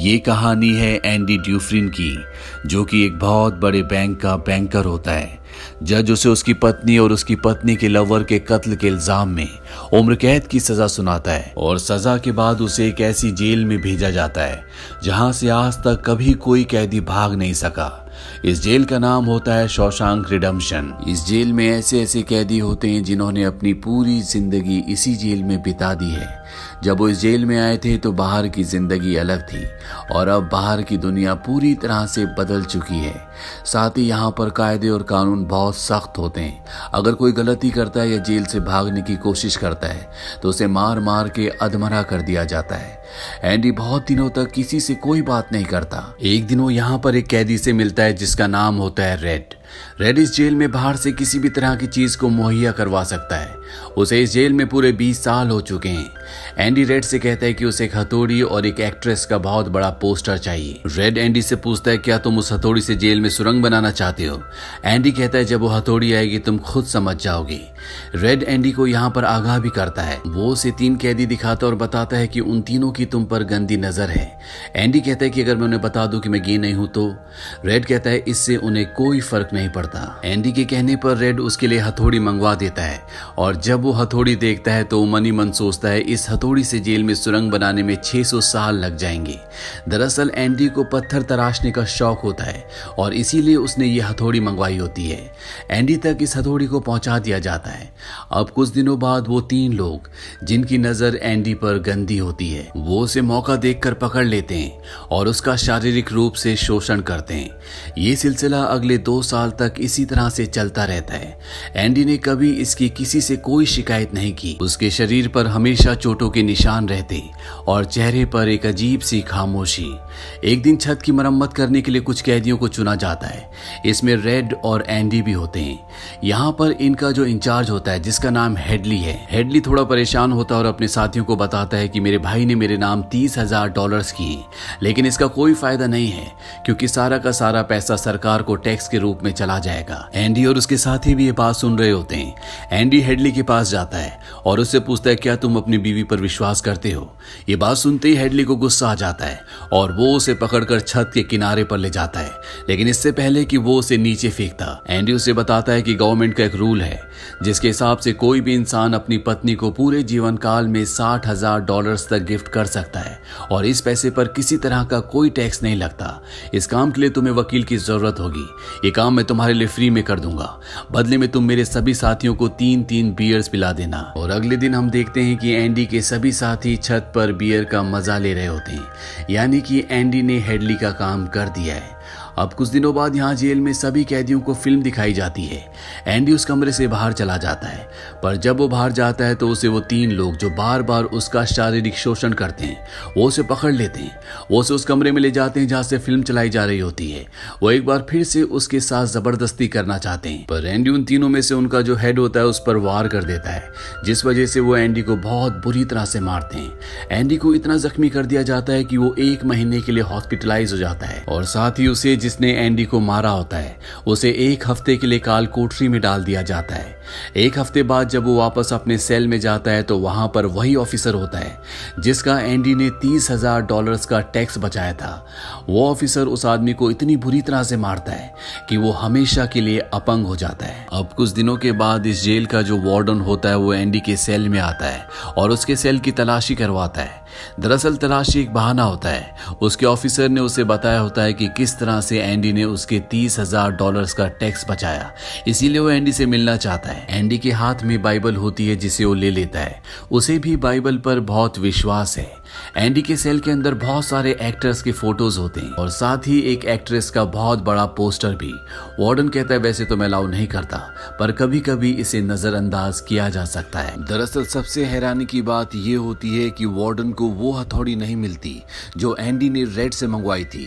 ये कहानी है एंडी ड्यूफ्रिन की, जो कि एक बहुत बड़े बैंक का बैंकर होता है। जज उसे उसकी पत्नी और उसकी पत्नी के लवर के कत्ल के इल्जाम में उम्र कैद की सजा सुनाता है और सजा के बाद उसे एक ऐसी जेल में भेजा जाता है जहां से आज तक कभी कोई कैदी भाग नहीं सका। इस जेल का नाम होता है शॉशैंक रिडेम्पशन। इस जेल में ऐसे ऐसे कैदी होते हैं जिन्होंने अपनी पूरी जिंदगी इसी जेल में बिता दी है। जब वो इस जेल में आए थे तो बाहर की जिंदगी अलग थी और अब बाहर की दुनिया पूरी तरह से बदल चुकी है। साथ ही यहाँ पर कायदे और कानून बहुत सख्त होते हैं। अगर कोई गलती करता है या जेल से भागने की कोशिश करता है तो उसे मार मार के अधमरा कर दिया जाता है। एंडी बहुत दिनों तक किसी से कोई बात नहीं करता। एक दिन वो यहाँ पर एक कैदी से मिलता है जिसका नाम होता है रेड। रेड इस जेल में बाहर से किसी भी तरह की चीज को मुहैया करवा सकता है। उसे इस जेल में पूरे 20 साल हो चुके हैं। एंडी रेड से कहता है कि उसे एक हथौड़ी और एक एक्ट्रेस का बहुत बड़ा पोस्टर चाहिए। रेड एंडी से पूछता है, क्या तुम उस हथौड़ी से जेल में सुरंग बनाना चाहते हो? एंडी कहता है, जब वो हथौड़ी आएगी तुम खुद समझ जाओगे। रेड एंडी को यहाँ पर आगाह भी करता है। वो उसे 3 कैदी दिखाता और बताता है कि उन तीनों की तुम पर गंदी नजर है। एंडी कहता है कि अगर मैं उन्हें बता दूं कि मैं गे नहीं हूं तो? रेड कहता है, इससे उन्हें कोई फर्क नहीं पड़ता। एंडी के कहने पर रेड उसके लिए हथौड़ी मंगवा देता है और जब वो हथौड़ी देखता है तो मन ही मन सोचता है इस हथौड़ी से जेल में सुरंग बनाने में 600 साल लग जाएंगे। दरअसल एंडी को पत्थर तराशने का शौक होता है और इसीलिए उसने ये हथौड़ी मंगवाई होती है। एंडी तक इस हथौड़ी को पहुंचा दिया जाता है। अब कुछ दिनों बाद वो 3 लोग जिनकी नजर एंडी पर गंदी होती है वो उसे मौका देखकर पकड़ लेते हैं और उसका शारीरिक रूप से शोषण करते हैं। ये सिलसिला अगले 2 साल तक इसी तरह से चलता रहता है। एंडी ने कभी इसकी किसी से कोई शिकायत नहीं की। उसके शरीर पर हमेशा चोटों के निशान रहते और चेहरे पर एक अजीब सी खामोशी। एक दिन छत की मरम्मत करने के लिए कुछ कैदियों को चुना जाता है। इसमें रेड और एंडी भी होते हैं। यहाँ पर इनका जो इंचार्ज होता है जिसका नाम हेडली है। हेडली थोड़ा परेशान होता है और अपने साथियों को बताता है कि मेरे भाई ने मेरे नाम $30,000 किए, लेकिन इसका कोई फायदा नहीं है क्योंकि सारा का सारा पैसा सरकार को टैक्स के रूप में चला जाएगा। एंडी और उसके साथी भी ये बात सुन रहे होते हैं। एंडी हेडली के पास जाता है और उससे पूछता है, क्या तुम अपनी बीवी पर विश्वास करते हो? ये बात सुनते ही हेडली को गुस्सा आ जाता है और वो उसे पकड़कर छत के किनारे पर ले जाता है, लेकिन इससे पहले कि वो उसे नीचे फेंकता एंडी उसे बताता है कि गवर्नमेंट का एक रूल है जिसके हिसाब से कोई भी इंसान अपनी पत्नी को पूरे जीवन काल में $60,000 तक गिफ्ट कर सकता है और इस पैसे पर किसी तरह का कोई टैक्स नहीं लगता। इस काम के लिए तुम्हें वकील की जरूरत होगी। ये काम मैं तुम्हारे लिए फ्री में कर दूंगा। बदले में तुम मेरे सभी साथियों को 3-3 बियर्स पिला देना। और अगले दिन हम देखते हैं कि एंडी के सभी साथी छत पर बियर का मजा ले रहे होते हैं, यानी कि एंडी ने हेडली का काम कर दिया है। अब कुछ दिनों बाद यहाँ जेल में सभी कैदियों को फिल्म दिखाई जाती है। एंडी उस कमरे से बाहर चला जाता है, पर जब वो बाहर जाता है तो उसे वो 3 लोग जो बार बार उसका शारीरिक शोषण करते हैं वो उसे पकड़ लेते हैं। वो उसे उस कमरे में ले जाते हैं जहाँ से फिल्म चलाई जा रही होती है। वो एक बार फिर से उसके साथ जबरदस्ती करना चाहते हैं, पर एंडी उन तीनों में से उनका जो हेड होता है उस पर वार कर देता है, जिस वजह से वो एंडी को बहुत बुरी तरह से मारते हैं। एंडी को इतना जख्मी कर दिया जाता है कि वो 1 महीने के लिए हॉस्पिटलाइज हो जाता है और साथ ही उसे जिसने एंडी को मारा होता है उसे 1 हफ्ते के लिए काल कोठरी में डाल दिया जाता है। 1 हफ्ते बाद जब वो वापस अपने सेल में जाता है तो वहां पर वही ऑफिसर होता है जिसका एंडी ने $30,000 का टैक्स बचाया था। वो ऑफिसर उस आदमी को इतनी बुरी तरह से मारता है कि वो हमेशा के लिए अपंग हो जाता है। अब कुछ दिनों के बाद इस जेल का जो वार्डन होता है वो एंडी के सेल में आता है और उसके सेल की तलाशी करवाता है। दरअसल तलाशी एक बहाना होता है। उसके ऑफिसर ने उसे बताया होता है कि किस तरह से एंडी ने उसके $30,000 का टैक्स बचाया, इसीलिए वो एंडी से मिलना चाहता है। एंडी के हाथ में बाइबल होती है जिसे वो ले लेता है। उसे भी बाइबल पर बहुत विश्वास है। एंडी के सेल के अंदर बहुत सारे एक्टर्स के फोटोज होते हैं और साथ ही एक एक्ट्रेस का बहुत बड़ा पोस्टर भी। वार्डन कहता है, वैसे तो मैं अलाउ नहीं करता, पर कभी कभी इसे नजरअंदाज किया जा सकता है। दरअसल सबसे हैरानी की बात यह होती है कि वार्डन को वो हथौड़ी नहीं मिलती जो एंडी ने रेड से मंगवाई थी।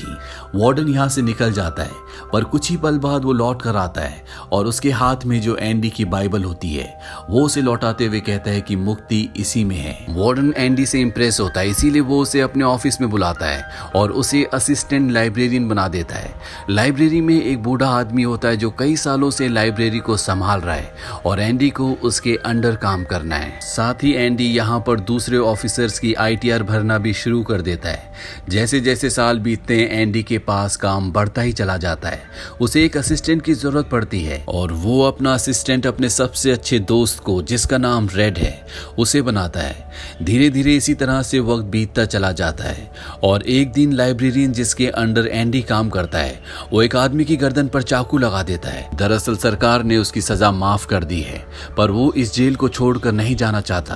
वार्डन यहाँ से निकल जाता है, पर कुछ ही पल बाद वो लौट कर आता है और उसके हाथ में जो एंडी की बाइबल होती है वो उसे लौटाते हुए कहता है कि मुक्ति इसी में है। वार्डन एंडी से इंप्रेस होता है, इसीलिए वो उसे अपने ऑफिस में बुलाता है और उसे असिस्टेंट लाइब्रेरियन बना देता है। लाइब्रेरी में एक बूढ़ा आदमी होता है जो कई सालों से लाइब्रेरी को संभाल रहा है और एंडी को उसके अंडर काम करना है। साथ ही एंडी यहाँ पर दूसरे ऑफिसर्स की ITR भरना भी शुरू कर देता है। जैसे जैसे साल बीतते हैं एंडी के पास काम बढ़ता ही चला जाता है। उसे एक असिस्टेंट की जरूरत पड़ती है और वो अपना असिस्टेंट अपने सबसे अच्छे दोस्त को, जिसका नाम रेड है, उसे बनाता है। धीरे धीरे इसी तरह से वक्त बीतता चला जाता है और एक दिन लाइब्रेरियन जिसके अंडर एंडी काम करता है वो एक आदमी की गर्दन पर चाकू लगा देता है। दरअसल सरकार ने उसकी सजा माफ कर दी है पर वो इस जेल को छोड़कर नहीं जाना चाहता।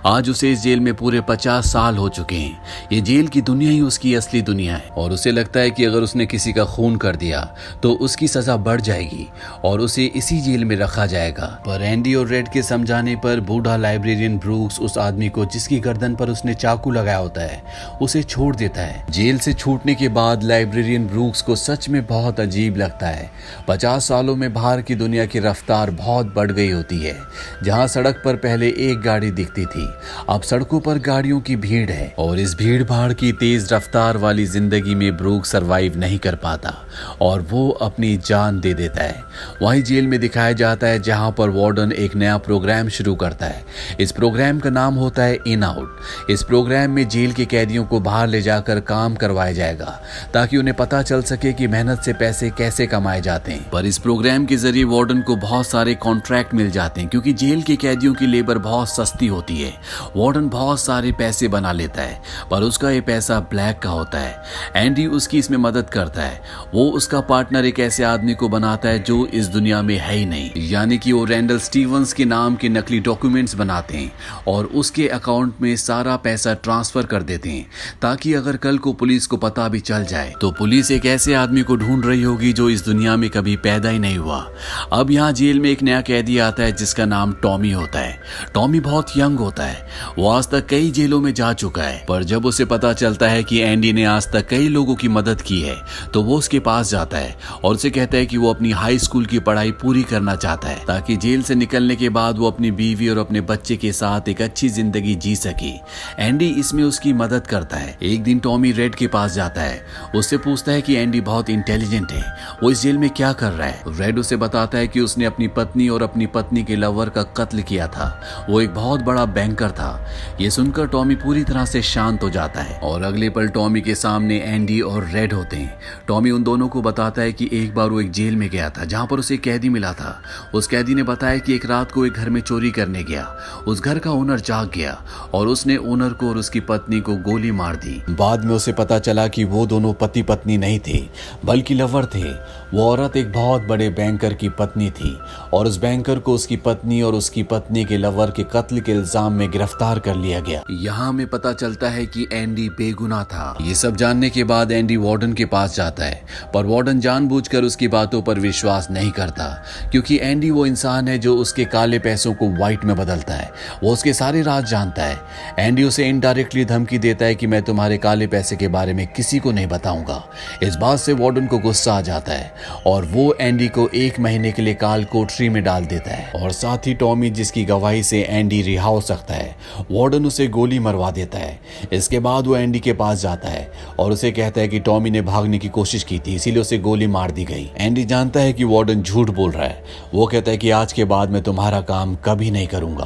आज उसे इस जेल में पूरे 50 साल हो चुके हैं। ये जेल की दुनिया ही उसकी असली दुनिया है और उसे लगता है कि अगर उसने किसी का खून कर दिया तो उसकी सजा बढ़ जाएगी और उसे इसी जेल में रखा जाएगा। पर एंडी और रेड के समझाने पर बूढ़ा लाइब्रेरियन ब्रूक्स उस आदमी को जिसकी गर्दन पर उसने चाकू लगाया होता है उसे छोड़ देता है। जेल से छूटने के बाद लाइब्रेरियन ब्रूक्स को सच में बहुत अजीब लगता है। 50 सालों में बाहर की दुनिया की रफ्तार बहुत बढ़ गई होती है। जहां सड़क पर पहले एक गाड़ी दिखती थी अब सड़कों पर गाड़ियों की भीड़ है और इस भीड़ भाड़ की तेज रफ्तार वाली जिंदगी में ब्रूक सरवाइव नहीं कर पाता और वो अपनी जान दे देता है। वहीं जेल में दिखाया जाता है जहां पर वार्डन एक नया प्रोग्राम शुरू करता है। इस प्रोग्राम का नाम होता है इन आउट। इस प्रोग्राम में जेल के कैदियों को बाहर ले जाकर काम करवाया जाएगा ताकि उन्हें पता चल सके कि मेहनत से पैसे कैसे कमाए जाते हैं। पर इस प्रोग्राम के जरिए वार्डन को बहुत सारे कॉन्ट्रैक्ट मिल जाते हैं क्योंकि जेल के कैदियों की लेबर बहुत सस्ती होती है। वार्डन बहुत सारे पैसे बना लेता है पर उसका ये पैसा ब्लैक का होता है। एंडी उसकी इसमें मदद करता है। वो उसका पार्टनर एक ऐसे आदमी को बनाता है जो इस दुनिया में है ही नहीं, यानी कि वो रैंडल स्टीवंस के नाम के नकली डॉक्यूमेंट्स बनाते हैं और उसके अकाउंट में सारा पैसा ट्रांसफर कर देते हैं ताकि अगर कल को पुलिस को पता भी चल जाए तो पुलिस एक ऐसे आदमी को ढूंढ रही होगी जो इस दुनिया में कभी पैदा ही नहीं हुआ। अब यहाँ जेल में एक नया कैदी आता है जिसका नाम टॉमी होता है। टॉमी बहुत यंग होता है। वो आज तक कई जेलों में जा चुका है पर जब उसे पता चलता है कि एंडी ने आज तक कई लोगों की मदद की है तो वो उसके पास जाता है और उसे कहता है कि वो अपनी हाई स्कूल की पढ़ाई पूरी करना चाहता है ताकि जेल से निकलने के बाद वो अपनी बीवी और अपने बच्चे के साथ एक अच्छी जिंदगी जी सके। एंडी इसमें उसकी मदद करता है। एक दिन टॉमी रेड के पास जाता है। उससे पूछता है कि एंडी बहुत इंटेलिजेंट है, वो इस जेल में क्या कर रहा है। रेड उसे बताता है कि उसने अपनी पत्नी और अपनी पत्नी के लवर का कत्ल किया था। वो एक बहुत बड़ा बैंकर था। ये सुनकर टॉमी पूरी तरह से शांत हो जाता है और अगले पल टॉमी के सामने एंडी और रेड होते हैं। टॉमी उन दोनों को बताता है कि एक बार वो एक जेल में गया था जहां पर उसे कैदी मिला था। उस कैदी ने बताया कि एक रात को एक घर में चोरी करने गया। उस घर का ओनर जाग गया और उसने ओनर को और उसकी पत्नी को गोली मार दी। बाद में उसे पता चला कि वो दोनों पति पत्नी नहीं थे बल्कि लवर थे। वो औरत एक बहुत बड़े बैंकर की पत्नी थी और उस बैंकर को उसकी पत्नी और उसकी पत्नी के लवर के कत्ल के इल्जाम में गिरफ्तार कर लिया गया। यहाँ हमें पता चलता है कि एंडी बेगुनाह था। ये सब जानने के बाद एंडी वार्डन के पास जाता है पर वार्डन जानबूझकर उसकी बातों पर विश्वास नहीं करता क्योंकि एंडी वो इंसान है जो उसके काले पैसों को व्हाइट में बदलता है। वो उसके सारे राज जानता है। एंडी उसे इनडायरेक्टली धमकी देता है कि मैं तुम्हारे काले पैसे के बारे में किसी को नहीं बताऊंगा। इस बात से वार्डन को गुस्सा आ जाता है और वो एंडी को 1 महीने के लिए काल कोठरी में डाल देता है और साथ ही टॉमी जिसकी गवाही से एंडी रिहा हो सकता है, वार्डन उसे गोली मरवा देता है। इसके बाद वो एंडी के पास जाता है और उसे कहता है कि टॉमी ने भागने की कोशिश की थी इसीलिए उसे गोली मार दी गई। एंडी जानता है कि वार्डन झूठ बोल रहा है। वो कहता है कि आज के बाद मैं तुम्हारा काम कभी नहीं करूंगा।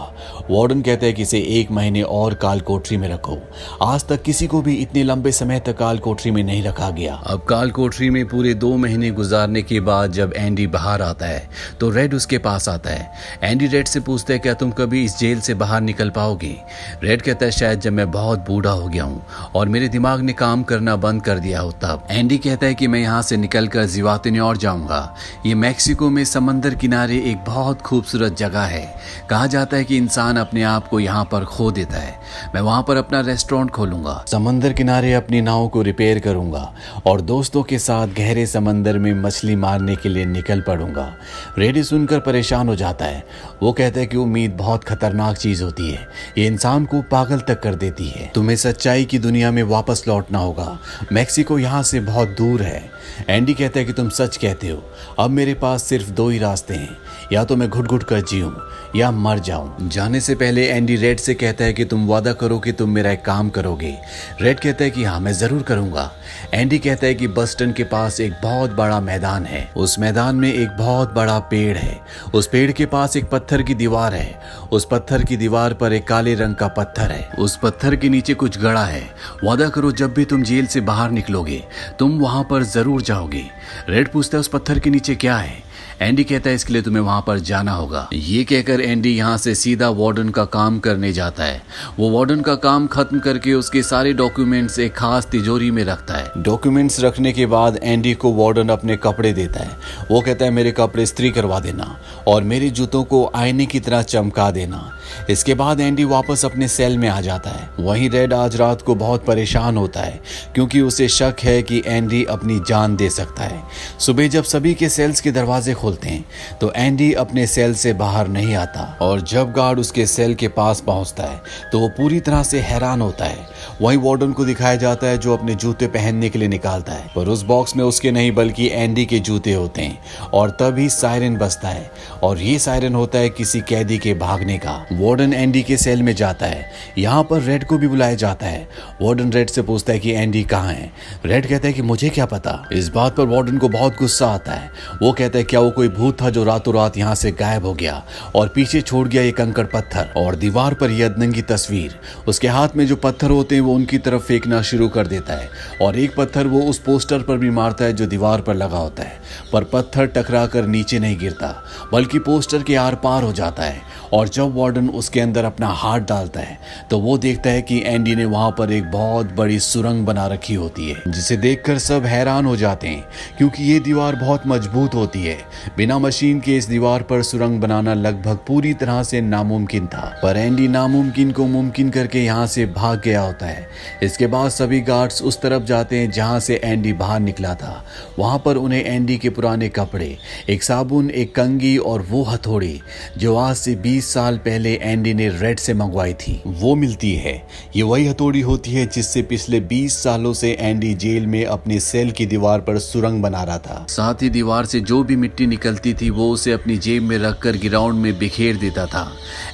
वार्डन कहता है कि इसे 1 महीने और काल कोठरी में रखो। आज तक किसी को भी इतने लंबे समय तक काल कोठरी में नहीं रखा गया। अब काल कोठरी में पूरे 2 महीने गुजारने के बाद जब एंडी बाहर आता है तो रेड उसके पास आता है। एंडी रेड से पूछता है क्या तुम कभी इस जेल से बाहर निकल पाओगे। रेड कहता है शायद जब मैं बहुत बूढ़ा हो गया हूँ और मेरे दिमाग ने काम करना बंद कर दिया हो तब। एंडी कहता है कि मैं यहाँ से निकलकर जिवातेन्योर जाऊंगा। ये मैक्सिको में समंदर किनारे एक बहुत खूबसूरत जगह है। कहा जाता है कि इंसान अपने आप को यहाँ पर खो देता है। मैं वहाँ पर अपना रेस्टोरेंट खोलूंगा, समंदर किनारे अपनी नाव को रिपेयर करूंगा और दोस्तों के साथ गहरे समंदर में मछली मारने के लिए निकल पड़ूंगा। रेडी सुनकर परेशान हो जाता है। वो कहता है कि उम्मीद बहुत खतरनाक चीज होती है, ये इंसान को पागल तक कर देती है। तुम्हें सच्चाई की दुनिया में वापस लौटना होगा। मैक्सिको यहाँ से बहुत दूर है। एंडी कहता है कि तुम सच कहते हो। अब मेरे पास सिर्फ 2 ही रास्ते हैं, या तो मैं घुट घुट कर जीऊं या मर जाऊं। जाने से पहले एंडी रेड से कहता है कि तुम वादा करो कि तुम मेरा एक काम करोगे? रेड कहता है कि हाँ मैं जरूर करूंगा। एंडी कहता है कि बस्टन के पास एक बहुत बड़ा मैदान है, उस मैदान में एक बहुत बड़ा पेड़ है, उस पेड़ के पास एक पत्थर की दीवार है, उस पत्थर की दीवार पर एक काले रंग का पत्थर है, उस पत्थर के नीचे कुछ गड़ा है। वादा करो जब भी तुम जेल से बाहर निकलोगे तुम वहां पर जरूर जाओगे। रेड पूछता है उस पत्थर के नीचे क्या है? एंडी कहता है इसके लिए तुम्हें वहां पर जाना होगा। ये कहकर एंडी यहाँ से सीधा वार्डन का काम करने जाता है। वो वार्डन का काम खत्म करके उसके सारे डॉक्यूमेंट्स एक खास तिजोरी में रखता है। डॉक्यूमेंट्स रखने के बाद एंडी को वार्डन अपने कपड़े देता है। वो कहता है मेरे कपड़े इस्त्री करवा देना और मेरे जूतों को आईने की तरह चमका देना। इसके बाद एंडी वापस अपने सेल में आ जाता है। वहीं रेड आज रात को बहुत परेशान होता है क्योंकि उसे शक है कि एंडी अपनी जान दे सकता है। सुबह जब सभी के सेल्स के दरवाजे खोलते हैं तो एंडी अपने सेल से बाहर नहीं आता और जब गार्ड उसके सेल के पास पहुंचता है तो वो पूरी तरह से हैरान होता है। वहीं वार्डन को दिखाया जाता है जो अपने जूते पहनने के लिए निकालता है, पर उस बॉक्स में उसके नहीं बल्कि एंडी के जूते होते हैं और तभी सायरन बजता है और ये सायरन होता है किसी कैदी के भागने का। वार्डन एंडी के सेल में जाता है। यहाँ पर रेड को भी बुलाया जाता है। वार्डन रेड से पूछता है कि एंडी कहाँ है? रेड कहता है कि मुझे क्या पता। इस बात पर वार्डन को बहुत गुस्सा आता है। वो कहता है क्या वो कोई भूत था जो रातों रात यहाँ से गायब हो गया और पीछे छोड़ गया ये कंकड़ पत्थर और दीवार पर यह अदनंगी तस्वीर। उसके हाथ में जो पत्थर होते हैं वो उनकी तरफ फेंकना शुरू कर देता है और एक पत्थर वो उस पोस्टर पर भी मारता है जो दीवार पर लगा होता है, पर पत्थर टकरा कर नीचे नहीं गिरता बल्कि पोस्टर के आर पार हो जाता है। और जब वार्डन उसके अंदर अपना हाथ डालता है तो वो देखता है कि एंडी ने वहां पर एक बहुत बड़ी सुरंग बना रखी होती है जिसे देखकर सब हैरान हो जाते हैं क्योंकि ये दीवार बहुत मजबूत होती है। बिना मशीन के इस दीवार पर सुरंग बनाना लगभग पूरी तरह से नामुमकिन था, पर एंडी नामुमकिन को मुमकिन करके यहाँ से भाग गया होता है। इसके बाद सभी गार्ड्स उस तरफ जाते हैं जहाँ से एंडी बाहर निकला था। वहां पर उन्हें एंडी के पुराने कपड़े, एक साबुन, एक कंघी और वो हथौड़ी जो आज से 20 साल पहले एंडी ने रेड से मंगवाई थी वो मिलती है। ये वही हथौड़ी होती है जिससे पिछले 20 सालों से एंडी जेल में अपनी सेल की दीवार पर सुरंग बना रहा था। साथ ही दीवार से जो भी मिट्टी निकलती थी वो उसे अपनी जेब में रखकर ग्राउंड में बिखेर देता था।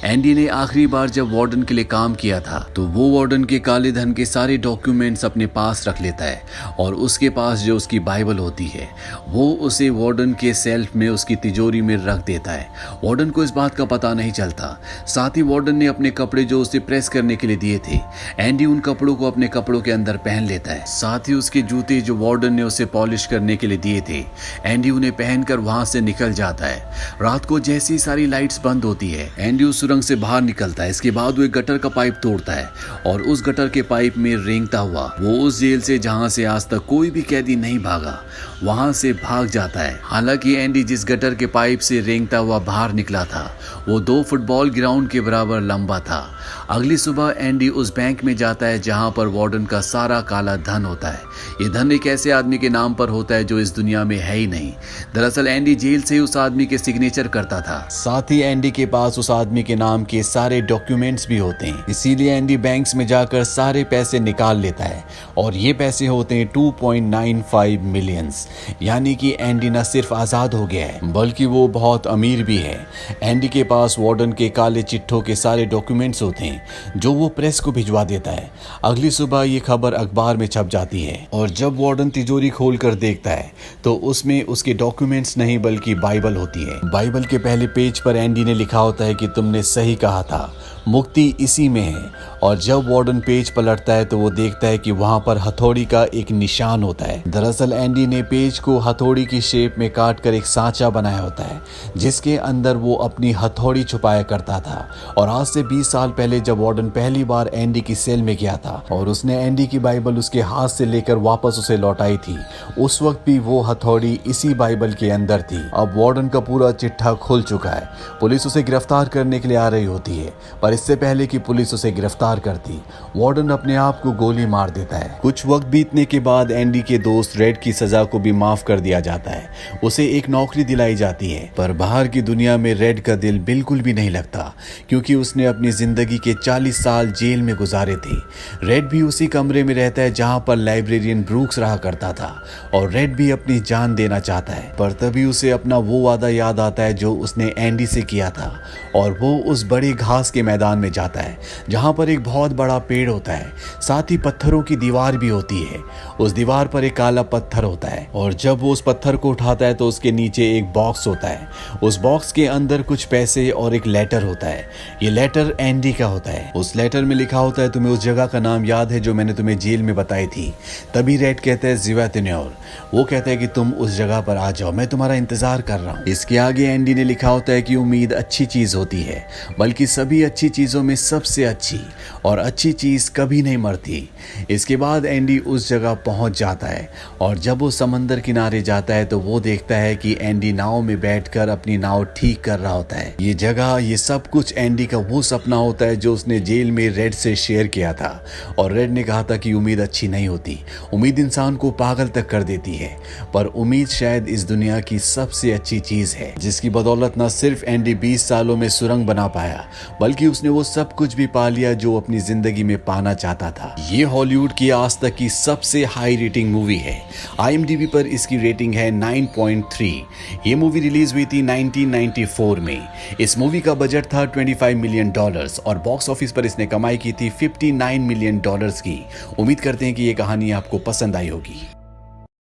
एंडी ने आखिरी बार जब वार्डन के लिए काम किया था तो वो वार्डन के काले धन के सारे डॉक्यूमेंट्स अपने पास रख लेता है और उसके पास जो उसकी बाइबल होती है वो उसे वार्डन के सेल्फ में उसकी तिजोरी में रख देता है। वार्डन को इस बात का पता नहीं चलता। साथ ही वार्डन ने अपने कपड़े जो उसे प्रेस करने के लिए दिए थे, एंडी उन कपड़ों को अपने कपड़ों के अंदर पहन लेता है। साथ ही उसके जूते जो वार्डन ने उसे पॉलिश करने के लिए दिए थे, एंडी उन्हें पहनकर वहां से निकल जाता है। रात को जैसी सारी लाइट्स बंद होती है एंडी उस सुरंग से बाहर निकलता है। इसके बाद वो एक गटर का पाइप तोड़ता है और उस गटर के पाइप में रेंगता हुआ वो उस जेल से जहां से आज तक कोई भी कैदी नहीं भागा वहां से भाग जाता है। हालांकि एंडी जिस गटर के पाइप से रेंगता हुआ बाहर निकला था वो 2 फुटबॉल ग्राउंड के बराबर लंबा था। अगली सुबह एंडी उस बैंक में जाता है जहां पर वार्डन का सारा काला धन होता है। ये धन एक ऐसे आदमी के नाम पर होता है जो इस दुनिया में है ही नहीं। दरअसल एंडी जेल से उस आदमी के सिग्नेचर करता था। साथ ही एंडी के पास उस आदमी के नाम के सारे डॉक्यूमेंट्स भी होते हैं, इसीलिए एंडी बैंक्स में जाकर सारे पैसे निकाल लेता है और ये पैसे होते हैं 2.95 मिलियंस। यानी कि एंडी न सिर्फ आजाद हो गया है बल्कि वो बहुत अमीर भी है। एंडी के पास वार्डन के काले चिट्ठों के सारे डॉक्यूमेंट्स होते हैं जो वो प्रेस को भिजवा देता है। अगली सुबह ये खबर अखबार में छप जाती है और जब वार्डन तिजोरी खोलकर देखता है तो उसमें उसके डॉक्यूमेंट्स नहीं बल्कि बाइबल होती है। बाइबल के पहले पेज पर एंडी ने लिखा होता है कि तुमने सही कहा था, मुक्ति इसी में है। और जब वार्डन पेज पलटता है तो वो देखता है कि वहां पर हथौड़ी का एक निशान होता है। दरअसल एंडी ने पेज को हथौड़ी की शेप में काट कर एक सांचा बनाया होता है जिसके अंदर वो अपनी हथौड़ी छुपाया करता था। और आज से 20 साल पहले जब वार्डन पहली बार एंडी की सेल में गया था और उसने एंडी की बाइबल उसके हाथ से लेकर वापस उसे लौटाई थी, उस वक्त भी वो हथौड़ी इसी बाइबल के अंदर थी। अब वार्डन का पूरा चिट्ठा खुल चुका है। पुलिस उसे गिरफ्तार करने के लिए आ रही होती है, पर इससे पहले कि पुलिस उसे गिरफ्तार करती वार्डन अपने आप को गोली मार देता है। कुछ वक्त बीतने के बाद एंडी के दोस्त रेड की सजा को भी माफ कर दिया जाता है। उसे एक नौकरी दिलाई जाती है, पर बाहर की दुनिया में रेड का दिल बिल्कुल भी नहीं लगता क्योंकि उसने अपनी जिंदगी के 40 साल जेल में गुजारे थे। रेड भी उसी कमरे में रहता है जहां पर लाइब्रेरियन ब्रूक्स रहा करता था और रेड भी अपनी जान देना चाहता है, पर तभी उसे अपना वो वादा याद आता है जो उसने एंडी से किया था और वो उस बड़े घास के मैदान में जाता है जहां पर एक बहुत बड़ा पेड़ होता है, साथ ही पत्थरों की दीवार भी होती है। उस दीवार पर एक काला पत्थर होता है और जब वो उस पत्थर को उठाता है तो उसके नीचे एक बॉक्स होता है। उस बॉक्स के अंदर कुछ पैसे और एक लेटर होता है। ये लेटर एंडी का होता है। उस लेटर में लिखा होता है, तुम्हें उस जगह का नाम याद है जो मैंने तुम्हें जेल में बताई थी? तभी रेड कहता है ज़िवातिन्योर। वो कहता है कि तुम उस जगह पर आ जाओ, मैं तुम्हारा इंतजार कर रहा हूँ। इसके आगे एंडी ने लिखा होता है कि उम्मीद अच्छी चीज होती है, बल्कि सभी अच्छी चीजों में सबसे अच्छी, और अच्छी चीज कभी नहीं मरती। इसके बाद एंडी उस जगह पहुंच जाता है और जब वो समंदर किनारे जाता है तो वो देखता है कि एंडी नाव में बैठकर अपनी नाव ठीक कर रहा होता है। ये जगह, ये सब कुछ एंडी का वो सपना होता है जो उसने जेल में रेड से शेयर किया था। और रेड ने कहा था कि उम्मीद अच्छी नहीं होती, उम्मीद इंसान को पागल तक कर देती है, पर उम्मीद शायद इस दुनिया की सबसे अच्छी चीज है जिसकी बदौलत न सिर्फ एंडी 20 सालों में सुरंग बना पाया, बल्कि उसने वो सब कुछ भी पा लिया जो अपनी जिंदगी में पाना चाहता था। ये हॉलीवुड की आज तक की सबसे हाई रेटिंग मूवी है। IMDb पर इसकी रेटिंग है 9.3। ये मूवी रिलीज हुई थी 1994 में। इस मूवी का बजट था $25 मिलियन और बॉक्स ऑफिस पर इसने कमाई की थी $59 मिलियन की। उम्मीद करते हैं कि ये कहानी आपको पसंद आई होगी।